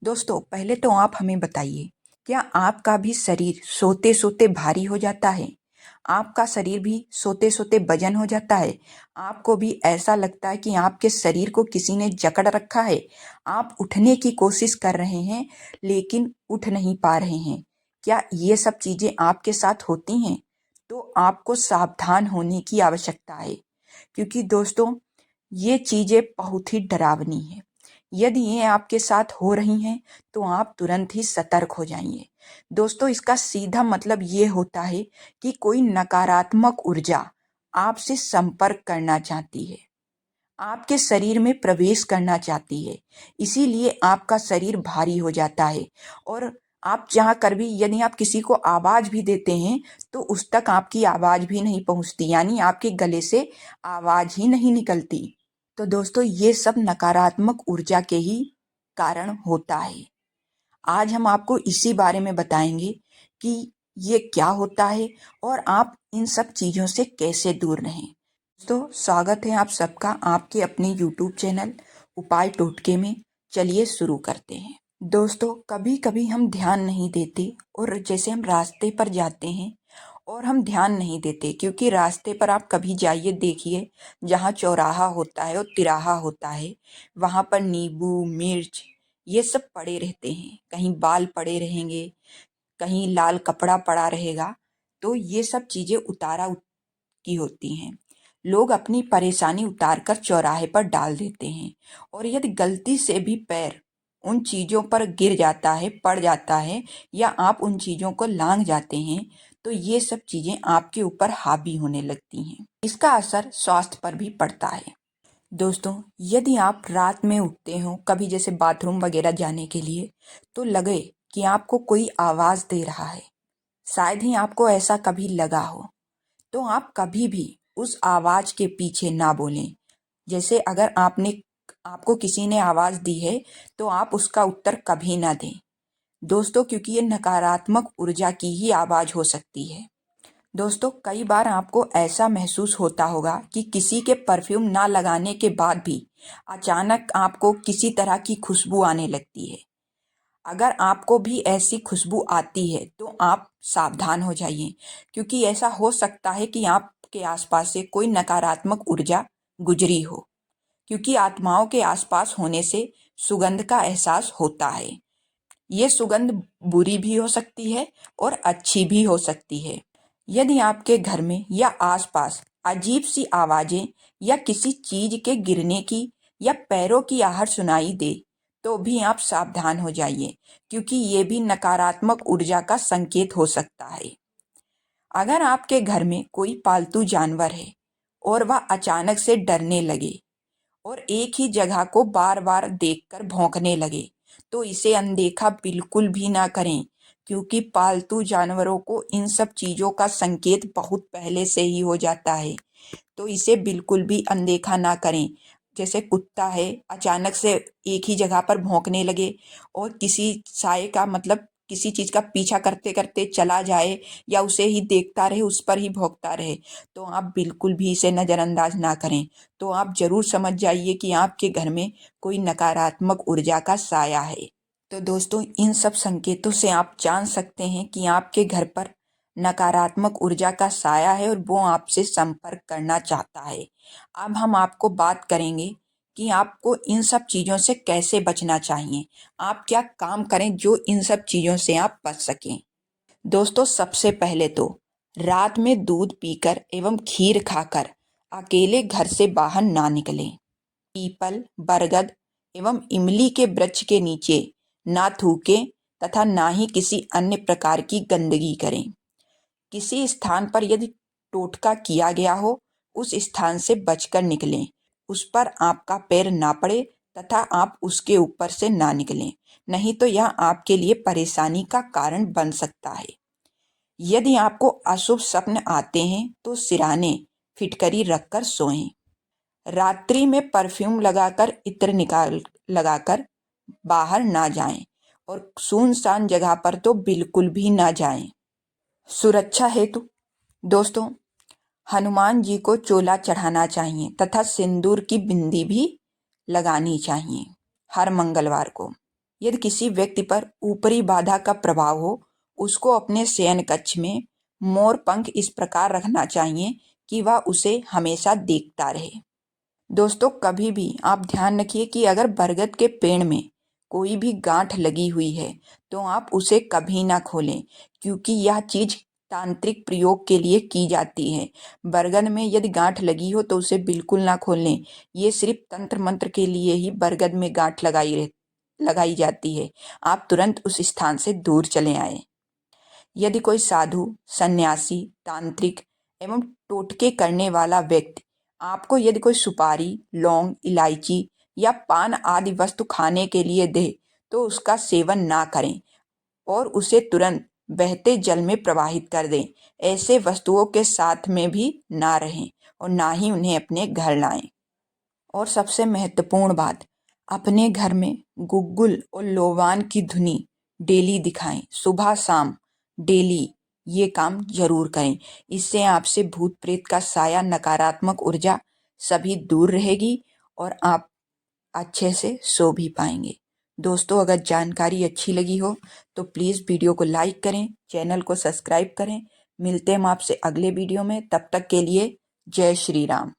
दोस्तों, पहले तो आप हमें बताइए, क्या आपका भी शरीर सोते-सोते भारी हो जाता है? आपका शरीर भी सोते-सोते वजन हो जाता है? आपको भी ऐसा लगता है कि आपके शरीर को किसी ने जकड़ रखा है? आप उठने की कोशिश कर रहे हैं, लेकिन उठ नहीं पा रहे हैं। क्या ये सब चीज़ें आपके साथ होती हैं? तो आपको सावधान होने की आवश्यकता है, क्योंकि दोस्तों, ये चीज़ें बहुत ही डरावनी हैं। यदि ये आपके साथ हो रही हैं, तो आप तुरंत ही सतर्क हो जाइए। दोस्तों, इसका सीधा मतलब ये होता है कि कोई नकारात्मक ऊर्जा आपसे संपर्क करना चाहती है, आपके शरीर में प्रवेश करना चाहती है। इसीलिए आपका शरीर भारी हो जाता है और आप चाह कर भी यदि आप किसी को आवाज़ भी देते हैं, तो उस तक आपकी आवाज़ भी नहीं पहुँचती, यानी आपके गले से आवाज़ ही नहीं निकलती। तो दोस्तों, ये सब नकारात्मक ऊर्जा के ही कारण होता है। आज हम आपको इसी बारे में बताएंगे कि ये क्या होता है और आप इन सब चीज़ों से कैसे दूर रहें। दोस्तों, स्वागत है आप सबका आपके अपने यूट्यूब चैनल उपाय टोटके में। चलिए शुरू करते हैं। दोस्तों, कभी कभी हम ध्यान नहीं देते और जैसे हम रास्ते पर जाते हैं और हम ध्यान नहीं देते, क्योंकि रास्ते पर आप कभी जाइए, देखिए, जहाँ चौराहा होता है और तिराहा होता है, वहाँ पर नींबू मिर्च ये सब पड़े रहते हैं। कहीं बाल पड़े रहेंगे, कहीं लाल कपड़ा पड़ा रहेगा। तो ये सब चीज़ें की होती हैं। लोग अपनी परेशानी उतार कर चौराहे पर डाल देते हैं, और यदि गलती से भी पैर उन चीज़ों पर गिर जाता है, पड़ जाता है, या आप उन चीज़ों को लांघ जाते हैं, तो ये सब चीज़ें आपके ऊपर हावी होने लगती हैं। इसका असर स्वास्थ्य पर भी पड़ता है। दोस्तों, यदि आप रात में उठते हो कभी, जैसे बाथरूम वगैरह जाने के लिए, तो लगे कि आपको कोई आवाज़ दे रहा है, शायद ही आपको ऐसा कभी लगा हो, तो आप कभी भी उस आवाज़ के पीछे ना बोलें। जैसे अगर आपको किसी ने आवाज़ दी है, तो आप उसका उत्तर कभी ना दें दोस्तों, क्योंकि ये नकारात्मक ऊर्जा की ही आवाज़ हो सकती है। दोस्तों, कई बार आपको ऐसा महसूस होता होगा कि किसी के परफ्यूम ना लगाने के बाद भी अचानक आपको किसी तरह की खुशबू आने लगती है। अगर आपको भी ऐसी खुशबू आती है, तो आप सावधान हो जाइए, क्योंकि ऐसा हो सकता है कि आपके आसपास से कोई नकारात्मक ऊर्जा गुजरी हो, क्योंकि आत्माओं के आसपास होने से सुगंध का एहसास होता है। ये सुगंध बुरी भी हो सकती है और अच्छी भी हो सकती है। यदि आपके घर में या आसपास अजीब सी आवाजें या किसी चीज के गिरने की या पैरों की आहट सुनाई दे, तो भी आप सावधान हो जाइए, क्योंकि ये भी नकारात्मक ऊर्जा का संकेत हो सकता है। अगर आपके घर में कोई पालतू जानवर है और वह अचानक से डरने लगे और एक ही जगह को बार बार देखकर भौंकने लगे, तो इसे अनदेखा बिल्कुल भी ना करें, क्योंकि पालतू जानवरों को इन सब चीज़ों का संकेत बहुत पहले से ही हो जाता है। तो इसे बिल्कुल भी अनदेखा ना करें। जैसे कुत्ता है, अचानक से एक ही जगह पर भौंकने लगे और किसी साय का मतलब किसी चीज़ का पीछा करते करते चला जाए, या उसे ही देखता रहे, उस पर ही भौंकता रहे, तो आप बिल्कुल भी इसे नज़रअंदाज ना करें। तो आप ज़रूर समझ जाइए कि आपके घर में कोई नकारात्मक ऊर्जा का साया है। तो दोस्तों, इन सब संकेतों से आप जान सकते हैं कि आपके घर पर नकारात्मक ऊर्जा का साया है और वो आपसे संपर्क करना चाहता है। अब हम आपको बात करेंगे कि आपको इन सब चीज़ों से कैसे बचना चाहिए। आप क्या काम करें जो इन सब चीज़ों से आप बच सकें। दोस्तों, सबसे पहले तो रात में दूध पीकर एवं खीर खाकर अकेले घर से बाहर ना निकलें। पीपल, बरगद एवं इमली के वृक्ष के नीचे ना थूकें तथा ना ही किसी अन्य प्रकार की गंदगी करें। किसी स्थान पर यदि टोटका किया गया हो, उस स्थान से बचकर निकलें। उस पर आपका पैर ना पड़े तथा आप उसके ऊपर से ना निकलें, नहीं तो यह आपके लिए परेशानी का कारण बन सकता है। यदि आपको अशुभ स्वप्न आते हैं, तो सिरहाने फिटकरी रखकर सोएं। रात्रि में परफ्यूम लगाकर इत्र लगाकर बाहर ना जाएं, और सुनसान जगह पर तो बिल्कुल भी ना जाएं। सुरक्षा हेतु दोस्तों, हनुमान जी को चोला चढ़ाना चाहिए तथा सिंदूर की बिंदी भी लगानी चाहिए हर मंगलवार को। यदि किसी व्यक्ति पर ऊपरी बाधा का प्रभाव हो, उसको अपने शयन कक्ष में मोर पंख इस प्रकार रखना चाहिए कि वह उसे हमेशा देखता रहे। दोस्तों, कभी भी आप ध्यान रखिए कि अगर बरगद के पेड़ में कोई भी गांठ लगी हुई है तो आप उसे कभी ना खोलें, क्योंकि यह चीज तांत्रिक प्रयोग के लिए की जाती है। बरगद में यदि गांठ लगी हो तो उसे बिल्कुल ना खोलें। ये सिर्फ तंत्र मंत्र के लिए ही बरगद में गांठ लगाई जाती है। आप तुरंत उस स्थान से दूर चले आए। यदि कोई साधु, सन्यासी, तांत्रिक एवं टोटके करने वाला व्यक्ति आपको यदि कोई सुपारी, लौंग, इलायची या पान आदि वस्तु खाने के लिए दे तो उसका सेवन ना करें और उसे तुरंत बहते जल में प्रवाहित कर दें। ऐसे वस्तुओं के साथ में भी ना रहें और ना ही उन्हें अपने घर लाएं। और सबसे महत्वपूर्ण बात, अपने घर में गुग्गुल और लोबान की धुनी डेली दिखाएं, सुबह शाम डेली ये काम जरूर करें। इससे आपसे भूत प्रेत का साया, नकारात्मक ऊर्जा सभी दूर रहेगी और आप अच्छे से सो भी पाएंगे। दोस्तों, अगर जानकारी अच्छी लगी हो तो प्लीज़ वीडियो को लाइक करें, चैनल को सब्सक्राइब करें। मिलते हैं हम आपसे अगले वीडियो में। तब तक के लिए जय श्री राम।